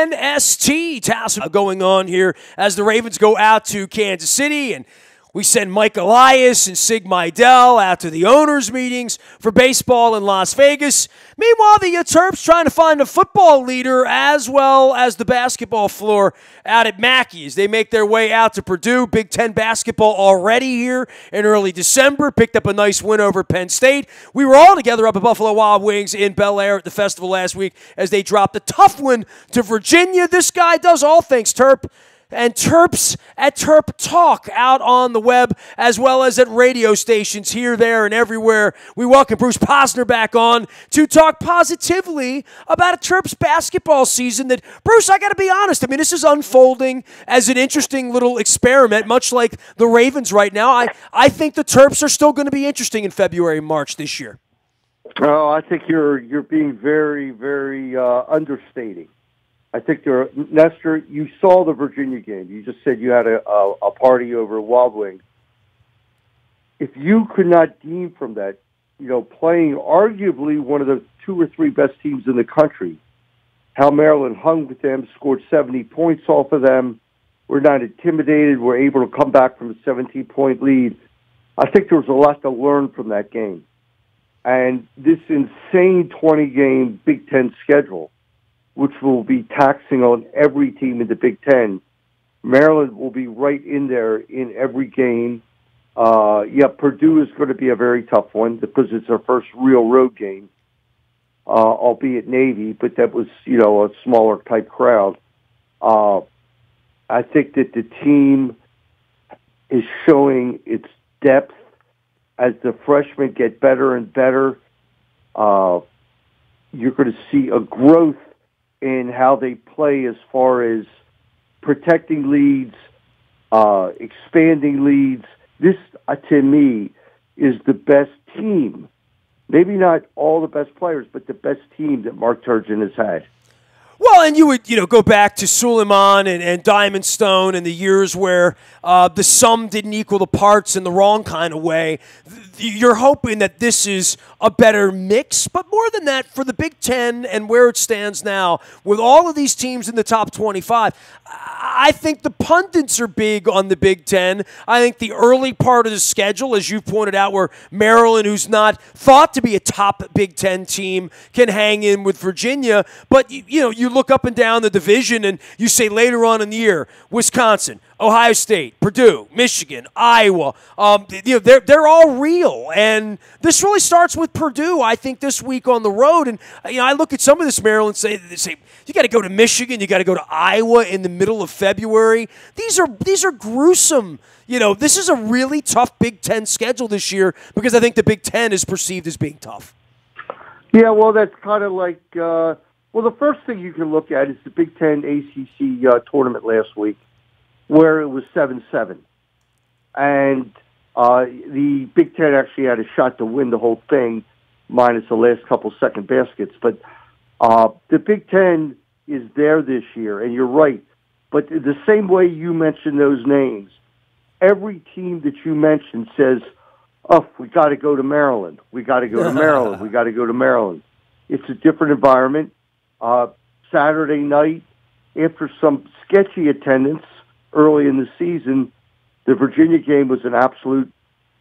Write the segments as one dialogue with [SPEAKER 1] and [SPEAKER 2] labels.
[SPEAKER 1] NST tassel going on here as the Ravens go out to Kansas City, and we send Mike Elias and Sig Mejdel out to the owners' meetings for baseball in Las Vegas. Meanwhile, the Terps trying to find a football leader as well as the basketball floor out at Mackey's. They make their way out to Purdue. Big Ten basketball already here in early December. Picked up a nice win over Penn State. We were all together up at Buffalo Wild Wings in Bel Air at the festival last week as they dropped a tough win to Virginia. This guy does all things Terp. And Terps at Terp Talk out on the web as well as at radio stations here, there, and everywhere. We welcome Bruce Posner back on to talk positively about a Terps basketball season that, Bruce, I got to be honest, I mean, this is unfolding as an interesting little experiment, much like the Ravens right now. I think the Terps are still going to be interesting in February and March this year.
[SPEAKER 2] Oh, I think you're being very, very understating. I think Nestor, you saw the Virginia game. You just said you had a party over at Wild Wings. If you could not deem from that, playing arguably one of the 2 or 3 best teams in the country, how Maryland hung with them, scored 70 points off of them, we're not intimidated, we're able to come back from a 17-point lead. I think there was a lot to learn from that game. And this insane 20-game Big Ten schedule, which will be taxing on every team in the Big Ten. Maryland will be right in there in every game. Purdue is going to be a very tough one because it's their first real road game, albeit Navy, but that was, a smaller type crowd. I think that the team is showing its depth as the freshmen get better and better. You're going to see a growth in how they play as far as protecting leads, expanding leads. This, to me, is the best team. Maybe not all the best players, but the best team that Mark Turgeon has had.
[SPEAKER 1] Well, and you would, go back to Suleiman and Diamond Stone and the years where the sum didn't equal the parts in the wrong kind of way. You're hoping that this is a better mix, but more than that, for the Big Ten and where it stands now, with all of these teams in the top 25, I think the pundits are big on the Big Ten. I think the early part of the schedule, as you pointed out, where Maryland, who's not thought to be a top Big Ten team, can hang in with Virginia. But, you look up and down the division and you say later on in the year, Wisconsin, Ohio State, Purdue, Michigan, Iowa, they're all real. And this really starts with Purdue, I think, this week on the road. And, I look at some of this Maryland say you got to go to Michigan, you got to go to Iowa in the middle of February. These are gruesome. This is a really tough Big Ten schedule this year because I think the Big Ten is perceived as being tough.
[SPEAKER 2] Yeah, well, that's kind of like, the first thing you can look at is the Big Ten ACC tournament last week, where it was 7-7. And the Big Ten actually had a shot to win the whole thing, minus the last couple second baskets. But the Big Ten is there this year, and you're right. But the same way you mentioned those names, every team that you mentioned says, we got to go to Maryland. We got to go to Maryland. We got to go to Maryland. It's a different environment. Saturday night, after some sketchy attendance early in the season, the Virginia game was an absolute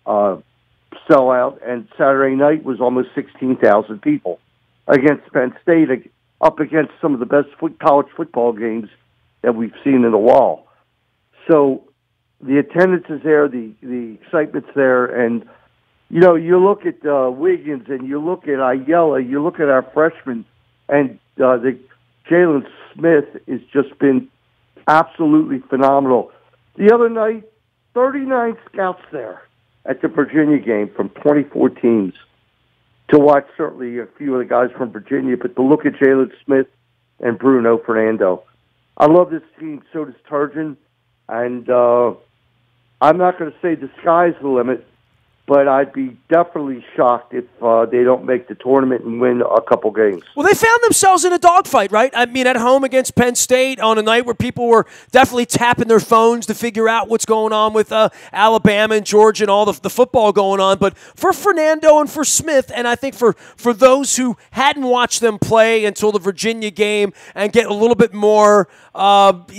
[SPEAKER 2] sellout, and Saturday night was almost 16,000 people against Penn State, up against some of the best college football games that we've seen in a while. So the attendance is there, the excitement's there, and you look at Wiggins and you look at Ayala, you look at our freshmen, and the Jalen Smith has just been absolutely phenomenal. The other night, 39 scouts there at the Virginia game from 24 teams to watch certainly a few of the guys from Virginia, but to look at Jalen Smith and Bruno Fernando. I love this team, so does Turgeon, and I'm not going to say the sky's the limit, but I'd be definitely shocked if they don't make the tournament and win a couple games.
[SPEAKER 1] Well, they found themselves in a dogfight, right? I mean, at home against Penn State on a night where people were definitely tapping their phones to figure out what's going on with Alabama and Georgia and all the football going on. But for Fernando and for Smith, and I think for those who hadn't watched them play until the Virginia game and get a little bit more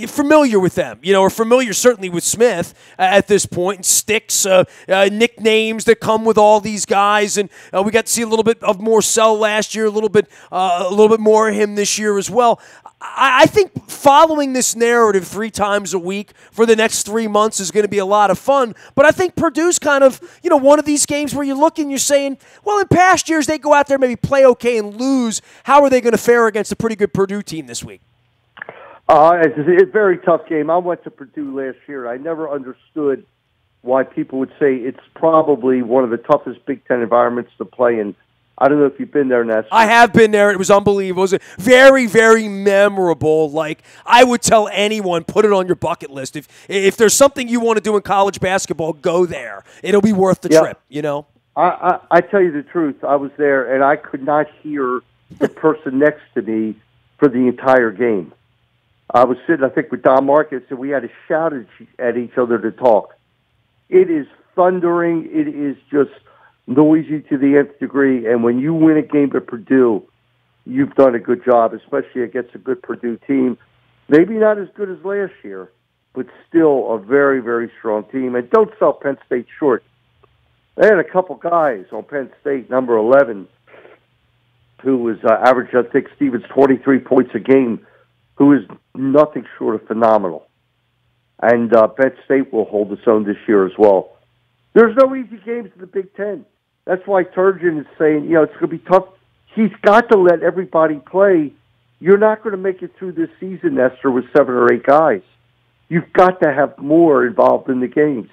[SPEAKER 1] familiar with them, or familiar certainly with Smith at this point, and Sticks, nicknames that come with all these guys, and we got to see a little bit of Morcell last year, a little bit more of him this year as well. I think following this narrative 3 times a week for the next 3 months is going to be a lot of fun. But I think Purdue's kind of, one of these games where you look and you're saying, well, in past years they go out there, maybe play okay and lose. How are they going to fare against a pretty good Purdue team this week?
[SPEAKER 2] It's a very tough game. I went to Purdue last year. I never understood why people would say it's probably one of the toughest Big Ten environments to play in. I don't know if you've been there, Nestor.
[SPEAKER 1] I have been there. It was unbelievable. It was very, very memorable. Like, I would tell anyone, put it on your bucket list. If there's something you want to do in college basketball, go there. It'll be worth the trip,
[SPEAKER 2] I tell you the truth. I was there, and I could not hear the person next to me for the entire game. I was sitting, I think, with Don Marcus, and we had to shout at each other to talk. It is thundering. It is just noisy to the nth degree. And when you win a game at Purdue, you've done a good job, especially against a good Purdue team. Maybe not as good as last year, but still a very, very strong team. And don't sell Penn State short. They had a couple guys on Penn State, number 11, who was averaged, I think, Stevens, 23 points a game, who is nothing short of phenomenal. And Penn State will hold its own this year as well. There's no easy games in the Big Ten. That's why Turgeon is saying, it's going to be tough. He's got to let everybody play. You're not going to make it through this season, Nestor, with 7 or 8 guys. You've got to have more involved in the games.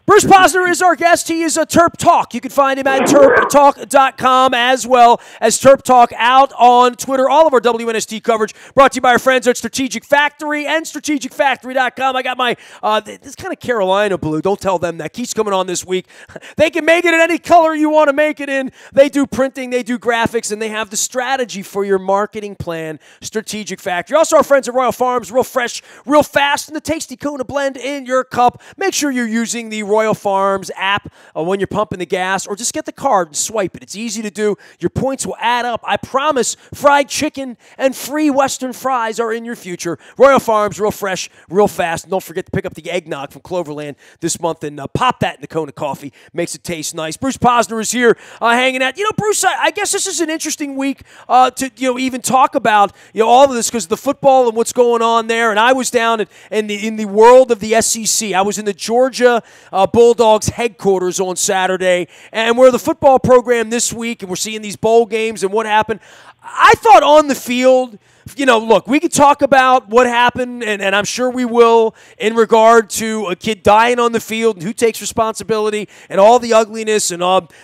[SPEAKER 1] Bruce Posner is our guest. He is a Terp Talk. You can find him at terptalk.com as well as Terp Talk out on Twitter. All of our WNST coverage brought to you by our friends at Strategic Factory and strategicfactory.com. I got my, this kind of Carolina blue. Don't tell them that. Keith's coming on this week. They can make it in any color you want to make it in. They do printing, they do graphics, and they have the strategy for your marketing plan, Strategic Factory. Also, our friends at Royal Farms, real fresh, real fast, and the tasty Kona blend in your cup. Make sure you're using the Royal Farms app when you're pumping the gas, or just get the card and swipe it. It's easy to do. Your points will add up. I promise fried chicken and free Western fries are in your future. Royal Farms, real fresh, real fast. And don't forget to pick up the eggnog from Cloverland this month and pop that in the Kona coffee. Makes it taste nice. Bruce Posner is here hanging out. Bruce, I guess this is an interesting week to even talk about all of this because of the football and what's going on there. And I was down in the world of the SEC. I was in the Georgia Bulldogs headquarters on Saturday, and we're the football program this week, and we're seeing these bowl games and what happened. I thought on the field, look, we could talk about what happened, and I'm sure we will, in regard to a kid dying on the field and who takes responsibility and all the ugliness and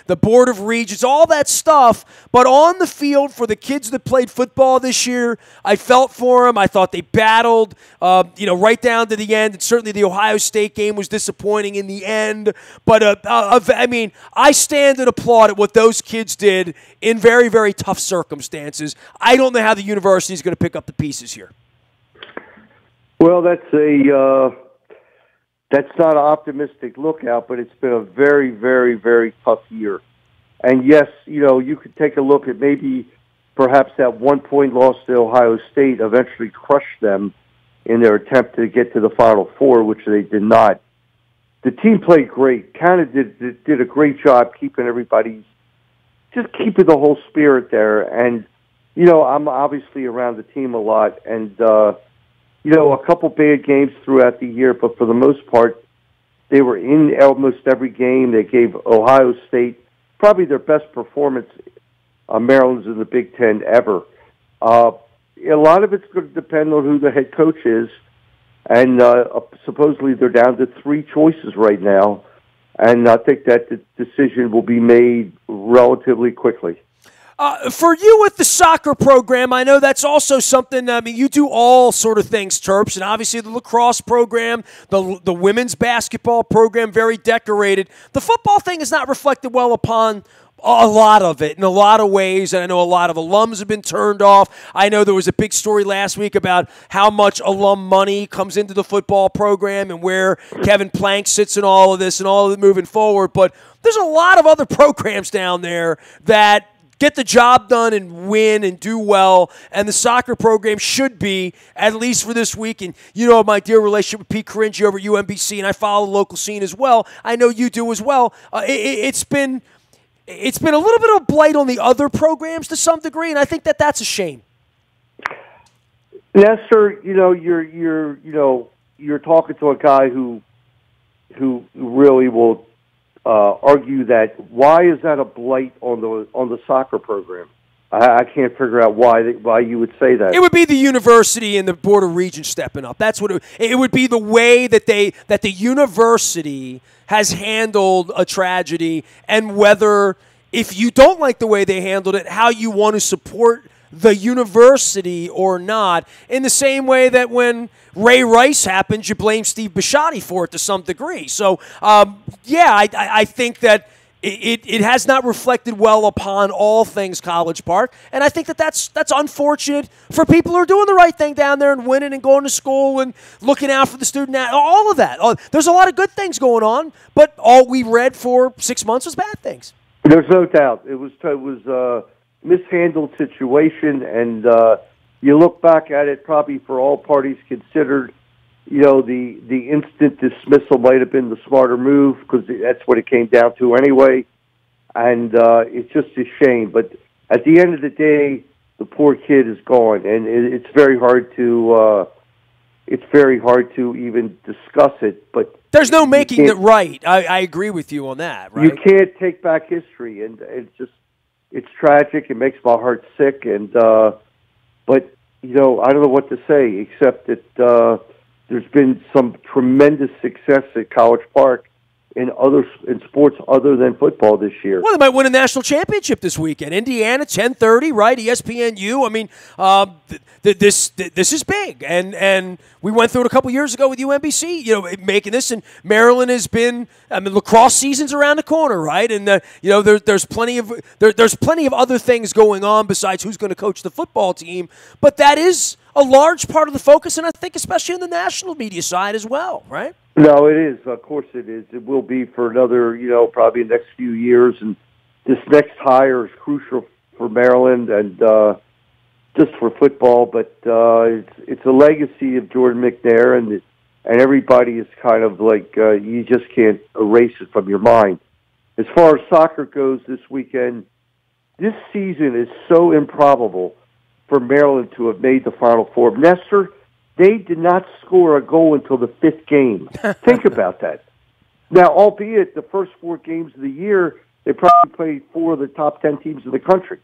[SPEAKER 1] the Board of Regents, all that stuff. But on the field, for the kids that played football this year, I felt for them. I thought they battled, right down to the end. And certainly the Ohio State game was disappointing in the end. But, I stand and applaud at what those kids did in very, very tough circumstances. I don't know how the university is going to pick up the pieces here.
[SPEAKER 2] Well, that's not an optimistic lookout, but it's been a very, very, very tough year. And yes, you could take a look at maybe perhaps that 1-point loss to Ohio State eventually crushed them in their attempt to get to the Final Four, which they did not. The team played great. Canada did a great job keeping the whole spirit there. And I'm obviously around the team a lot, and, a couple bad games throughout the year, but for the most part, they were in almost every game. They gave Ohio State probably their best performance, Maryland's in the Big Ten ever. A lot of it's going to depend on who the head coach is, and supposedly they're down to 3 choices right now, and I think that the decision will be made relatively quickly.
[SPEAKER 1] For you with the soccer program, I know that's also something, I mean, you do all sort of things, Terps, and obviously the lacrosse program, the women's basketball program, very decorated. The football thing is not reflected well upon a lot of it in a lot of ways, and I know a lot of alums have been turned off. I know there was a big story last week about how much alum money comes into the football program and where Kevin Plank sits in all of this and all of it moving forward, but there's a lot of other programs down there that get the job done and win and do well, and the soccer program should be, at least for this week. And you know my dear relationship with Pete Caringi over at UMBC, and I follow the local scene as well. I know you do as well. It's been a little bit of a blight on the other programs to some degree, and I think that's a shame.
[SPEAKER 2] Nestor, you're talking to a guy who really will argue that why is that a blight on the soccer program? I can't figure out why you would say that.
[SPEAKER 1] It would be the university and the Board of Regents stepping up. That's what it would be. The way that the university has handled a tragedy, and whether, if you don't like the way they handled it, how you want to support the university or not. In the same way that when Ray Rice happened, you blame Steve Bisciotti for it to some degree. So, I think that it has not reflected well upon all things College Park, and I think that's unfortunate for people who are doing the right thing down there and winning and going to school and looking out for the student, all of that. There's a lot of good things going on, but all we read for 6 months was bad things.
[SPEAKER 2] There's no doubt. It was a mishandled situation, and you look back at it, probably for all parties considered, the instant dismissal might have been the smarter move, because that's what it came down to anyway. And it's just a shame. But at the end of the day, the poor kid is gone, and it's very hard to even discuss it. But
[SPEAKER 1] there's no making it right. I agree with you on that. Right?
[SPEAKER 2] You can't take back history, and it's tragic. It makes my heart sick, and but I don't know what to say except that there's been some tremendous success at College Park in sports other than football this year.
[SPEAKER 1] Well, they might win a national championship this weekend. Indiana, 10:30, right? ESPNU. I mean, this is big, and we went through it a couple years ago with UMBC. Making this, and Maryland has been. I mean, lacrosse season's around the corner, right? And there's plenty of other things going on besides who's going to coach the football team. But that is a large part of the focus, and I think especially on the national media side as well, right?
[SPEAKER 2] No, it is. Of course it is. It will be for another, probably the next few years. And this next hire is crucial for Maryland and just for football. But it's a legacy of Jordan McNair, and everybody is kind of like you just can't erase it from your mind. As far as soccer goes this weekend, this season is so improbable for Maryland to have made the Final Four. Nestor, they did not score a goal until the fifth game. Think about that. Now, albeit the first 4 games of the year, they probably played 4 of the top 10 teams in the country.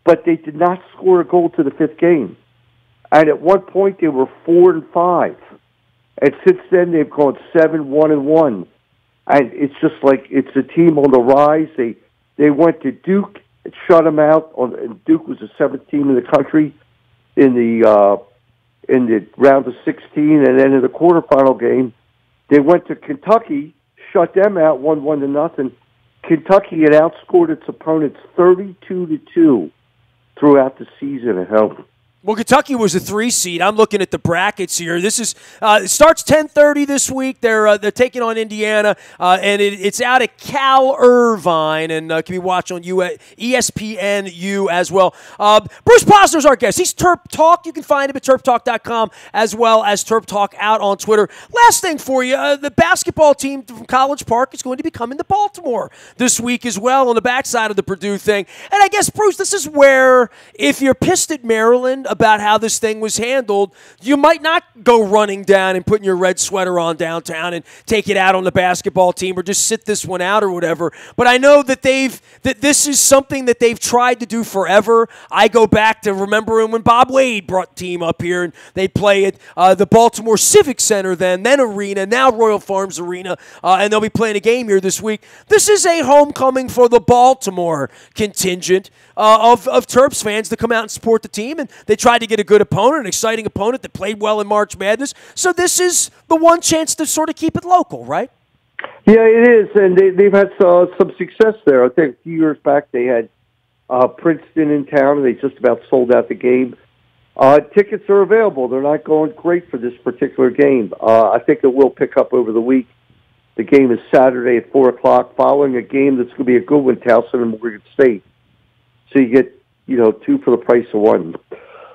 [SPEAKER 2] But they did not score a goal to the fifth game. And at one point, they were 4-5. And since then, they've gone 7-1-1. And it's just like it's a team on the rise. They went to Duke and shut them out. And Duke was the 7th team in the country in the round of 16, and then in the quarterfinal game, they went to Kentucky, shut them out 1-0. Kentucky had outscored its opponents 32-2 throughout the season at home.
[SPEAKER 1] Well, Kentucky was a 3 seed. I'm looking at the brackets here. This is it starts 10:30 this week. They're taking on Indiana, and it's out at Cal Irvine, and can be watched on ESPNU as well. Bruce Posner is our guest. He's Terp Talk. You can find him at terptalk.com as well as Terp Talk out on Twitter. Last thing for you, the basketball team from College Park is going to be coming to Baltimore this week as well on the backside of the Purdue thing. And I guess, Bruce, this is where, if you're pissed at Maryland, about how this thing was handled, you might not go running down and putting your red sweater on downtown and take it out on the basketball team or just sit this one out or whatever. But I know that this is something that they've tried to do forever. I go back to remembering when Bob Wade brought the team up here and they'd play at the Baltimore Civic Center then Arena, now Royal Farms Arena, and they'll be playing a game here this week. This is a homecoming for the Baltimore contingent of Terps fans to come out and support the team, and they tried to get a good opponent, an exciting opponent that played well in March Madness. So this is the one chance to sort of keep it local, right?
[SPEAKER 2] Yeah, it is, and they've had some success there. I think a few years back they had Princeton in town, and they just about sold out the game. Tickets are available. They're not going great for this particular game. I think it will pick up over the week. The game is Saturday at 4 o'clock, following a game that's going to be a good one, Towson and Morgan State. So you get, two for the price of one.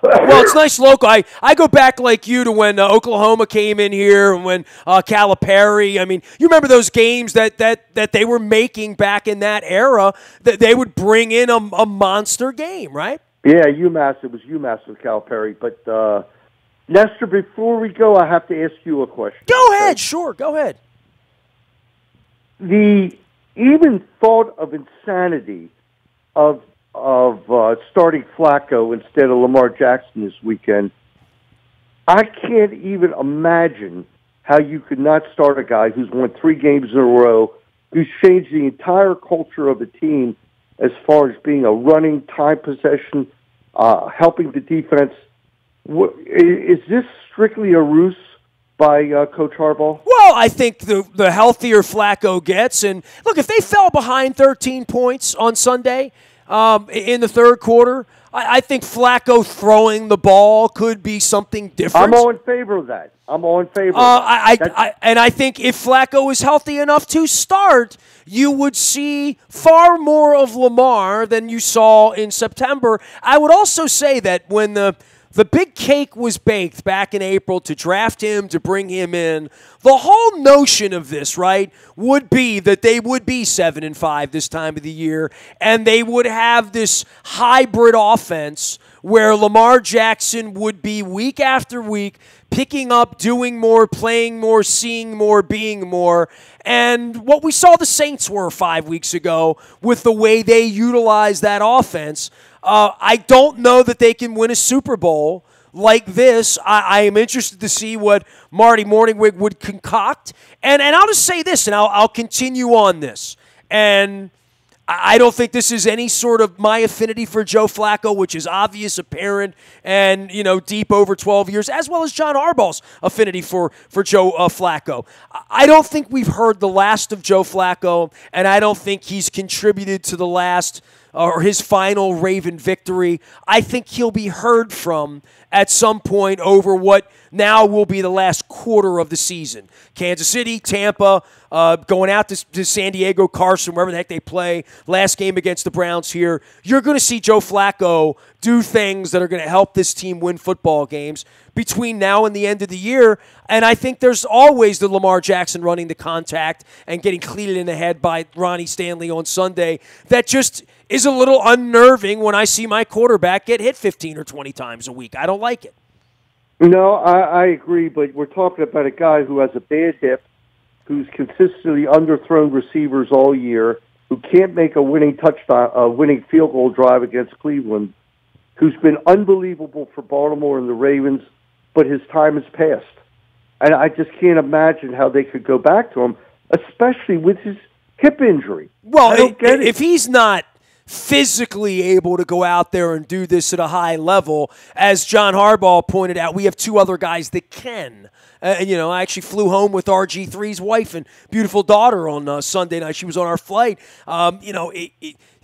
[SPEAKER 1] Well, it's nice local. I go back like you to when Oklahoma came in here and when Calipari. I mean, you remember those games that they were making back in that era, that they would bring in a monster game, right?
[SPEAKER 2] Yeah, UMass. It was UMass with Calipari. But, Nestor, before we go, I have to ask you a question.
[SPEAKER 1] Go ahead. Sure, go ahead.
[SPEAKER 2] The even thought of insanity of starting Flacco instead of Lamar Jackson this weekend, I can't even imagine how you could not start a guy who's won 3 games in a row, who's changed the entire culture of the team as far as being a running, time possession, helping the defense. Is this strictly a ruse by Coach Harbaugh?
[SPEAKER 1] Well, I think the healthier Flacco gets, and look, if they fell behind 13 points on Sunday in the third quarter, I think Flacco throwing the ball could be something different.
[SPEAKER 2] I'm all in favor of that.
[SPEAKER 1] And I think if Flacco is healthy enough to start, you would see far more of Lamar than you saw in September. I would also say that when the big cake was baked back in April to draft him, to bring him in, the whole notion of this, right, would be that they would be 7-5 this time of the year, and they would have this hybrid offense where Lamar Jackson would be week after week picking up, doing more, playing more, seeing more, being more. And what we saw the Saints were 5 weeks ago with the way they utilized that offense, I don't know that they can win a Super Bowl like this. I am interested to see what Marty Morningwig would concoct. And I'll just say this, and I'll continue on this. And I don't think this is any sort of my affinity for Joe Flacco, which is obvious, apparent, and, deep over 12 years, as well as John Harbaugh's affinity for Joe Flacco. I don't think we've heard the last of Joe Flacco, and I don't think he's contributed to the last or his final Raven victory. I think he'll be heard from at some point over what now will be the last quarter of the season. Kansas City, Tampa, going out to San Diego, Carson, wherever the heck they play, last game against the Browns here. You're going to see Joe Flacco do things that are going to help this team win football games between now and the end of the year. And I think there's always the Lamar Jackson running the contact and getting cleated in the head by Ronnie Stanley on Sunday that just is a little unnerving when I see my quarterback get hit 15 or 20 times a week. I don't like it.
[SPEAKER 2] No, I agree, but we're talking about a guy who has a bad hip, who's consistently underthrown receivers all year, who can't make a winning touchdown, a winning field goal drive against Cleveland, who's been unbelievable for Baltimore and the Ravens, but his time has passed. And I just can't imagine how they could go back to him, especially with his hip injury.
[SPEAKER 1] Well, if he's not physically able to go out there and do this at a high level, as John Harbaugh pointed out, we have 2 other guys that can. I actually flew home with RG3's wife and beautiful daughter on Sunday night. She was on our flight.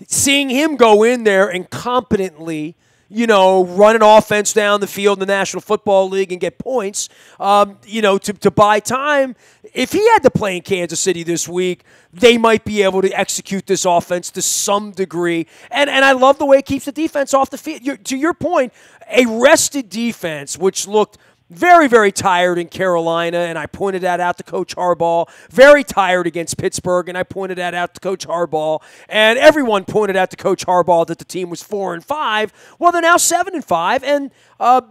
[SPEAKER 1] Seeing him go in there and competently, run an offense down the field in the National Football League and get points, to buy time. If he had to play in Kansas City this week, they might be able to execute this offense to some degree. And I love the way it keeps the defense off the field. To your point, a rested defense, which looked Very, very tired in Carolina, and I pointed that out to Coach Harbaugh. Very tired against Pittsburgh, and I pointed that out to Coach Harbaugh. And everyone pointed out to Coach Harbaugh that the team was 4-5. Well, they're now 7-5, and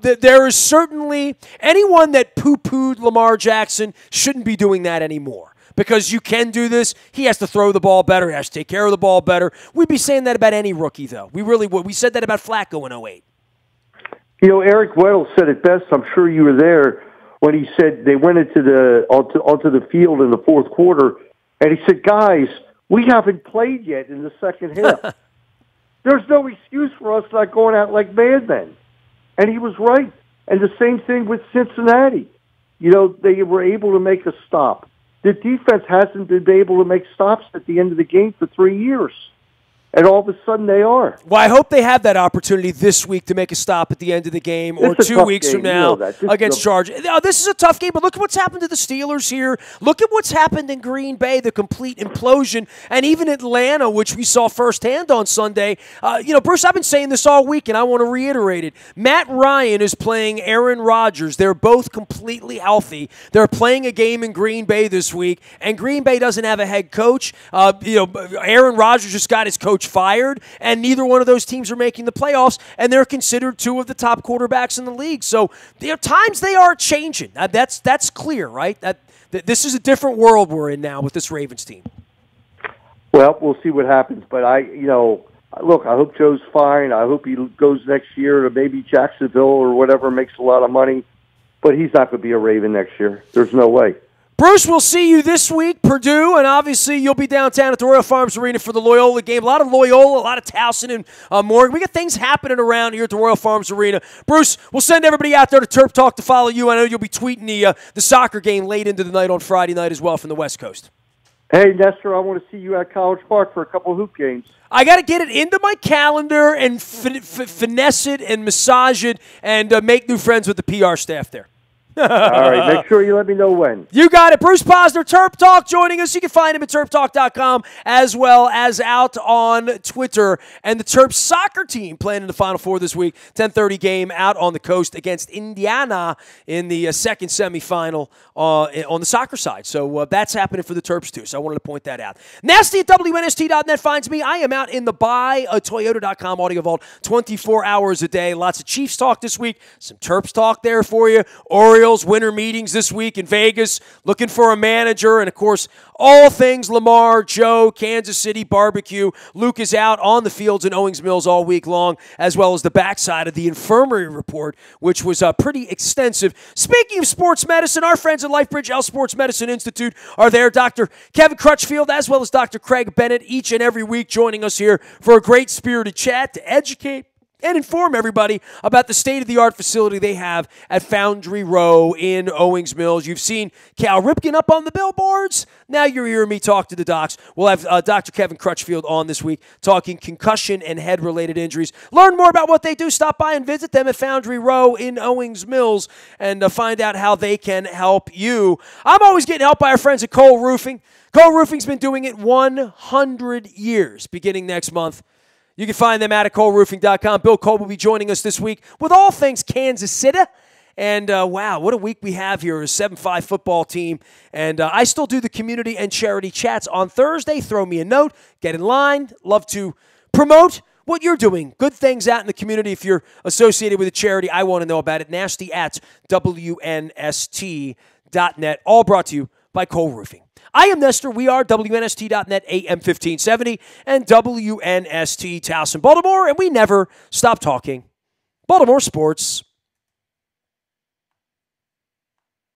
[SPEAKER 1] there is certainly anyone that poo-pooed Lamar Jackson shouldn't be doing that anymore. Because you can do this. He has to throw the ball better. He has to take care of the ball better. We'd be saying that about any rookie, though. We really would. We said that about Flacco in 2008.
[SPEAKER 2] You know, Eric Weddle said it best. I'm sure you were there when he said they went onto the field in the fourth quarter, and he said, "Guys, we haven't played yet in the second half. There's no excuse for us not going out like madmen." And he was right. And the same thing with Cincinnati. You know, they were able to make a stop. The defense hasn't been able to make stops at the end of the game for 3 years. And all of a sudden they are.
[SPEAKER 1] Well, I hope they have that opportunity this week to make a stop at the end of the game or 2 weeks from now against Chargers. This is a tough game, but look at what's happened to the Steelers here. Look at what's happened in Green Bay, the complete implosion, and even Atlanta, which we saw firsthand on Sunday. Bruce, I've been saying this all week, and I want to reiterate it. Matt Ryan is playing Aaron Rodgers. They're both completely healthy. They're playing a game in Green Bay this week, and Green Bay doesn't have a head coach. Aaron Rodgers just got his coach fired, and neither one of those teams are making the playoffs, and they're considered two of the top quarterbacks in the league. So there are times they are changing. That's clear, right? That this is a different world we're in now with this Ravens team.
[SPEAKER 2] Well, we'll see what happens, but look, I hope Joe's fine. I hope he goes next year to maybe Jacksonville or whatever, makes a lot of money, but he's not going to be a Raven next year. There's no way.
[SPEAKER 1] Bruce, we'll see you this week, Purdue, and obviously you'll be downtown at the Royal Farms Arena for the Loyola game. A lot of Loyola, a lot of Towson and Morgan. We got things happening around here at the Royal Farms Arena. Bruce, we'll send everybody out there to Terp Talk to follow you. I know you'll be tweeting the soccer game late into the night on Friday night as well from the West Coast.
[SPEAKER 2] Hey, Nestor, I want to see you at College Park for a couple of hoop games.
[SPEAKER 1] I got to get it into my calendar and finesse it and massage it and make new friends with the PR staff there.
[SPEAKER 2] All right, make sure you let me know when.
[SPEAKER 1] You got it. Bruce Posner, Terp Talk, joining us. You can find him at terptalk.com as well as out on Twitter. And the Terps soccer team playing in the Final Four this week. 10:30 game out on the coast against Indiana in the second semifinal on the soccer side. So that's happening for the Terps too. So I wanted to point that out. Nasty at WNST.net finds me. I am out in the buyatoyota.com audio vault 24 hours a day. Lots of Chiefs talk this week. Some Terps talk there for you. Orioles winter meetings this week in Vegas, looking for a manager, and of course, all things Lamar, Joe, Kansas City barbecue. Luke is out on the fields in Owings Mills all week long, as well as the backside of the infirmary report, which was pretty extensive. Speaking of sports medicine, our friends at LifeBridge Health Sports Medicine Institute are there. Dr. Kevin Crutchfield, as well as Dr. Craig Bennett, each and every week joining us here for a great spirited chat to educate and inform everybody about the state-of-the-art facility they have at Foundry Row in Owings Mills. You've seen Cal Ripken up on the billboards. Now you're hearing me talk to the docs. We'll have Dr. Kevin Crutchfield on this week talking concussion and head-related injuries. Learn more about what they do. Stop by and visit them at Foundry Row in Owings Mills and find out how they can help you. I'm always getting help by our friends at Cole Roofing. Cole Roofing's been doing it 100 years beginning next month. You can find them at ColeRoofing.com. Bill Cole will be joining us this week with all things Kansas City. And, wow, what a week we have here, a 7-5 football team. And I still do the community and charity chats on Thursday. Throw me a note. Get in line. Love to promote what you're doing. Good things out in the community. If you're associated with a charity, I want to know about it. Nasty at WNST.net. All brought to you by Cole Roofing. I am Nestor. We are WNST.net, AM 1570, and WNST Towson, Baltimore, and we never stop talking Baltimore sports.